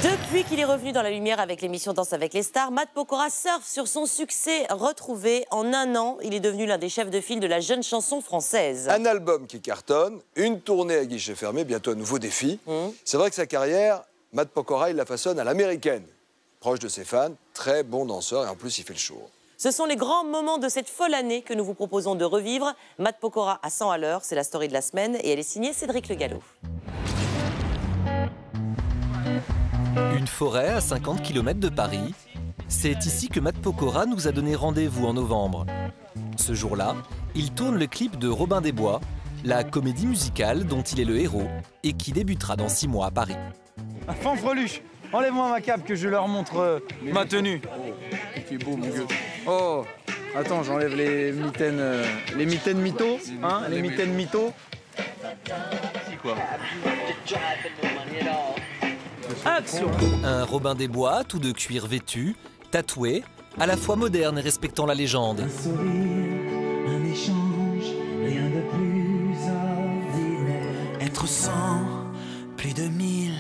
Depuis qu'il est revenu dans la lumière avec l'émission Danse avec les stars, Matt Pokora surfe sur son succès retrouvé. En un an, il est devenu l'un des chefs de file de la jeune chanson française. Un album qui cartonne, une tournée à guichet fermé, bientôt un nouveau défi. C'est vrai que sa carrière, Matt Pokora, il la façonne à l'américaine. Proche de ses fans, très bon danseur et en plus il fait le show. Ce sont les grands moments de cette folle année que nous vous proposons de revivre. Matt Pokora à 100 à l'heure, c'est la story de la semaine et elle est signée Cédric Le Gallo. Une forêt à 50 km de Paris. C'est ici que Matt Pokora nous a donné rendez-vous en novembre. Ce jour-là, il tourne le clip de Robin des Bois, la comédie musicale dont il est le héros et qui débutera dans 6 mois à Paris. Fanfreluche, enlève-moi ma cape que je leur montre ma tenue. Tu es beau, mon gueule. Oh, attends, j'enlève les mitaines mythos, hein, les mitaines mythos. C'est quoi? Action! Un Robin des Bois, tout de cuir vêtu, tatoué, à la fois moderne et respectant la légende. Un sourire, un échange, rien de plus ordinaire. Être 100, plus de 1000,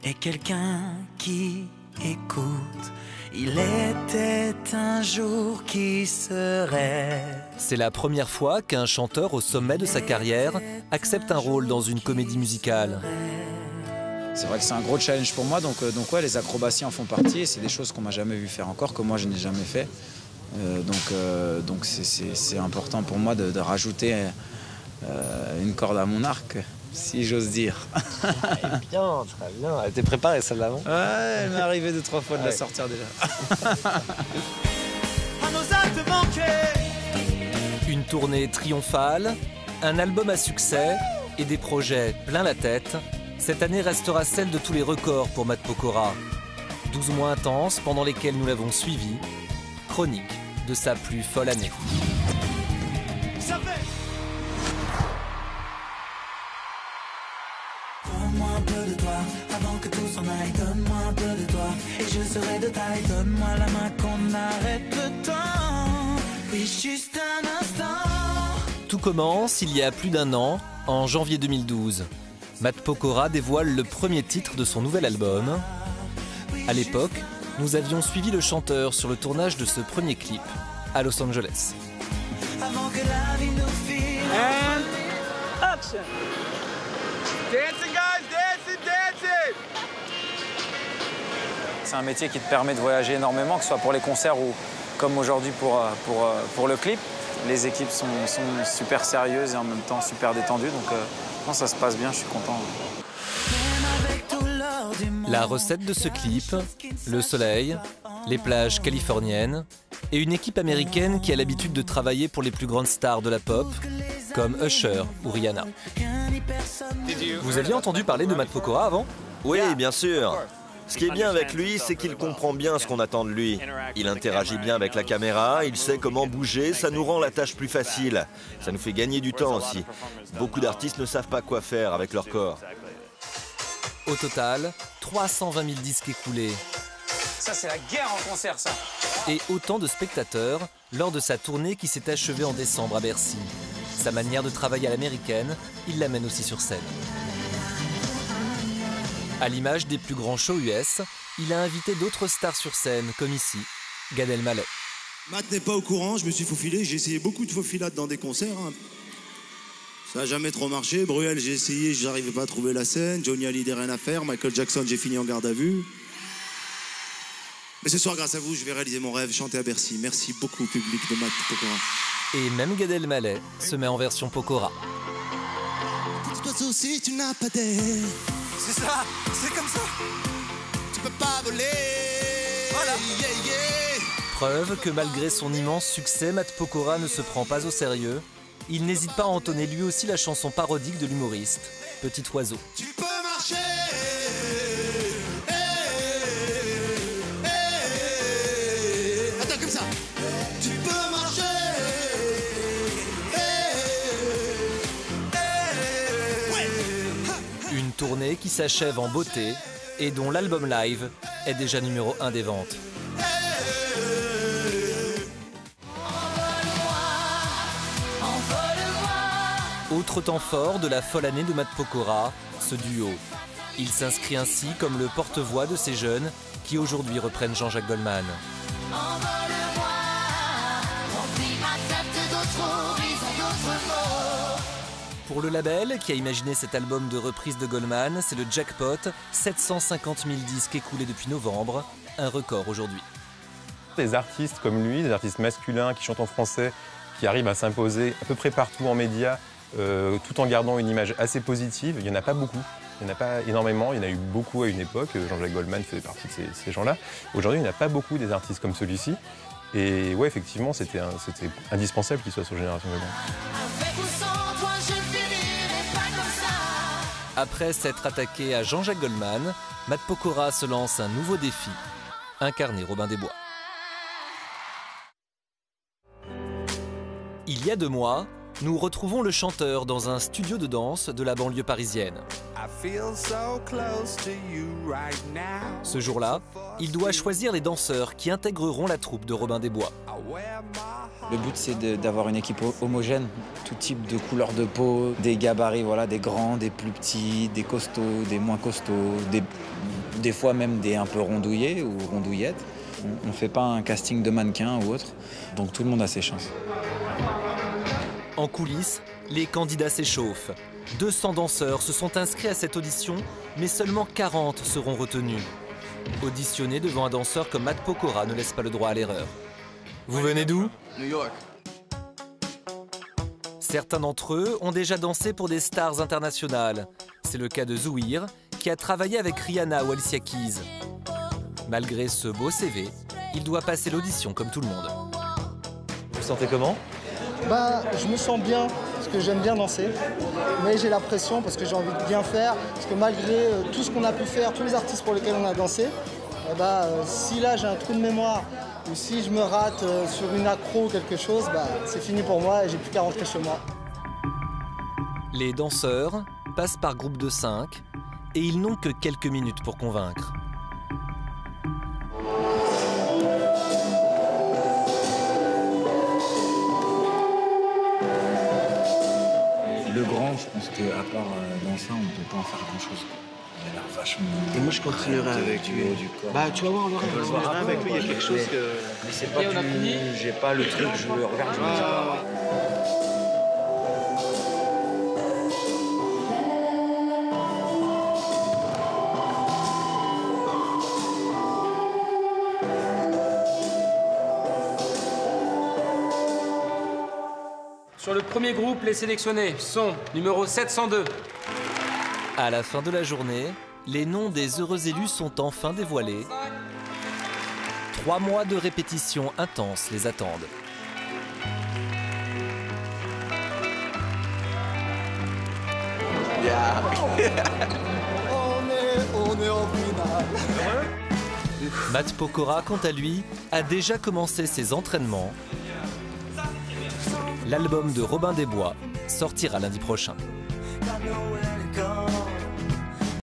et quelqu'un qui écoute. Il était un jour qui serait. C'est la première fois qu'un chanteur au sommet de sa carrière accepte un rôle dans une comédie musicale. C'est vrai que c'est un gros challenge pour moi, donc ouais, les acrobaties en font partie et c'est des choses qu'on m'a jamais vu faire encore, que moi je n'ai jamais fait. Donc c'est important pour moi de rajouter une corde à mon arc, si j'ose dire. Bien, très bien. Elle était préparée celle-là, non? Ouais, elle m'est arrivée 2-3 fois de la sortir déjà. Une tournée triomphale, un album à succès et des projets plein la tête. Cette année restera celle de tous les records pour Matt Pokora. 12 mois intenses pendant lesquels nous l'avons suivi. Chronique de sa plus folle année. Donne-moi un peu de toi, avant que tout s'en aille. Donne-moi un peu de toi, et je serai de taille. Donne-moi la main qu'on arrête le temps. Oui, juste un instant. Tout commence il y a plus d'un an, en janvier 2012. Matt Pokora dévoile le premier titre de son nouvel album. À l'époque, nous avions suivi le chanteur sur le tournage de ce premier clip à Los Angeles. Avant que la vie nous file. And action! Dancing, guys, dancing, dancing! C'est un métier qui te permet de voyager énormément, que ce soit pour les concerts ou comme aujourd'hui pour le clip. Les équipes sont super sérieuses et en même temps super détendues, donc non, ça se passe bien, je suis content. La recette de ce clip, le soleil, les plages californiennes et une équipe américaine qui a l'habitude de travailler pour les plus grandes stars de la pop, comme Usher ou Rihanna. Vous aviez entendu parler de Matt Pokora avant? Oui, bien sûr. Ce qui est bien avec lui, c'est qu'il comprend bien ce qu'on attend de lui. Il interagit bien avec la caméra, il sait comment bouger, ça nous rend la tâche plus facile. Ça nous fait gagner du temps aussi. Beaucoup d'artistes ne savent pas quoi faire avec leur corps. Au total, 320 000 disques écoulés. Ça, c'est la guerre en concert, ça. Et autant de spectateurs lors de sa tournée qui s'est achevée en décembre à Bercy. Sa manière de travailler à l'américaine, il l'amène aussi sur scène. À l'image des plus grands shows US, il a invité d'autres stars sur scène, comme ici, Gad Elmaleh. Matt n'est pas au courant, je me suis faufilé, j'ai essayé beaucoup de faufilades dans des concerts. Ça n'a jamais trop marché. Bruel, j'ai essayé, j'arrivais pas à trouver la scène. Johnny Hallyday, rien à faire. Michael Jackson, j'ai fini en garde à vue. Mais ce soir, grâce à vous, je vais réaliser mon rêve, chanter à Bercy. Merci beaucoup, public de Matt Pokora. Et même Gad Elmaleh se met en version Pokora. Petit oiseau, si tu n'as pas d'aile. C'est ça, c'est comme ça. Tu peux pas voler. Voilà. Yeah, yeah. Preuve que malgré son immense succès, Matt Pokora ne se prend pas au sérieux. Il n'hésite pas à entonner lui aussi la chanson parodique de l'humoriste, Petit Oiseau. Tu peux marcher. Attends, comme ça. Tu peux marcher. Une tournée qui s'achève en beauté et dont l'album live est déjà numéro 1 des ventes. Autre temps fort de la folle année de Matt Pokora, ce duo. Il s'inscrit ainsi comme le porte-voix de ces jeunes qui aujourd'hui reprennent Jean-Jacques Goldman. Pour le label qui a imaginé cet album de reprise de Goldman, c'est le jackpot, 750 000 disques écoulés depuis novembre, un record aujourd'hui. Des artistes comme lui, des artistes masculins qui chantent en français, qui arrivent à s'imposer à peu près partout en médias, tout en gardant une image assez positive, il n'y en a pas beaucoup. Il n'y en a pas énormément, il y en a eu beaucoup à une époque, Jean-Jacques Goldman faisait partie de ces gens-là. Aujourd'hui, il n'y en a pas beaucoup des artistes comme celui-ci. Et ouais, effectivement, c'était indispensable qu'il soit sur Génération Goldman. Après s'être attaqué à Jean-Jacques Goldman, Matt Pokora se lance un nouveau défi, incarner Robin des Bois. Il y a 2 mois, nous retrouvons le chanteur dans un studio de danse de la banlieue parisienne. Ce jour-là, il doit choisir les danseurs qui intégreront la troupe de Robin des Bois. Le but, c'est d'avoir une équipe homogène, tout type de couleur de peau, des gabarits, voilà, des grands, des plus petits, des costauds, des moins costauds, des fois même des un peu rondouillés ou rondouillettes. On ne fait pas un casting de mannequins ou autre, donc tout le monde a ses chances. En coulisses, les candidats s'échauffent. 200 danseurs se sont inscrits à cette audition, mais seulement 40 seront retenus. Auditionner devant un danseur comme Matt Pokora ne laisse pas le droit à l'erreur. Vous venez d'où? New York. Certains d'entre eux ont déjà dansé pour des stars internationales. C'est le cas de Zouir, qui a travaillé avec Rihanna ou Alicia Keys. Malgré ce beau CV, il doit passer l'audition comme tout le monde. Vous vous sentez comment? Je me sens bien, parce que j'aime bien danser, mais j'ai la pression parce que j'ai envie de bien faire, parce que malgré tout ce qu'on a pu faire, tous les artistes pour lesquels on a dansé, si là j'ai un trou de mémoire, ou si je me rate sur une accro ou quelque chose, c'est fini pour moi et j'ai plus qu'à rentrer chez moi. Les danseurs passent par groupe de 5 et ils n'ont que quelques minutes pour convaincre. Le grand, je pense qu'à part dans ça, on ne peut pas en faire grand-chose. Il a l'air vachement... Et moi, je continuerai avec lui. Tu vas voir, Laurent, je continuerai avec lui. Il y a quelque chose que... Mais c'est pas plus... J'ai pas le truc, je le regarde, je me dis pas... Sur le premier groupe, les sélectionnés sont numéro 702. À la fin de la journée, les noms des heureux élus sont enfin dévoilés. 3 mois de répétitions intenses les attendent. On est en finale. Matt Pokora, quant à lui, a déjà commencé ses entraînements. L'album de Robin des Bois sortira lundi prochain. I know where to go.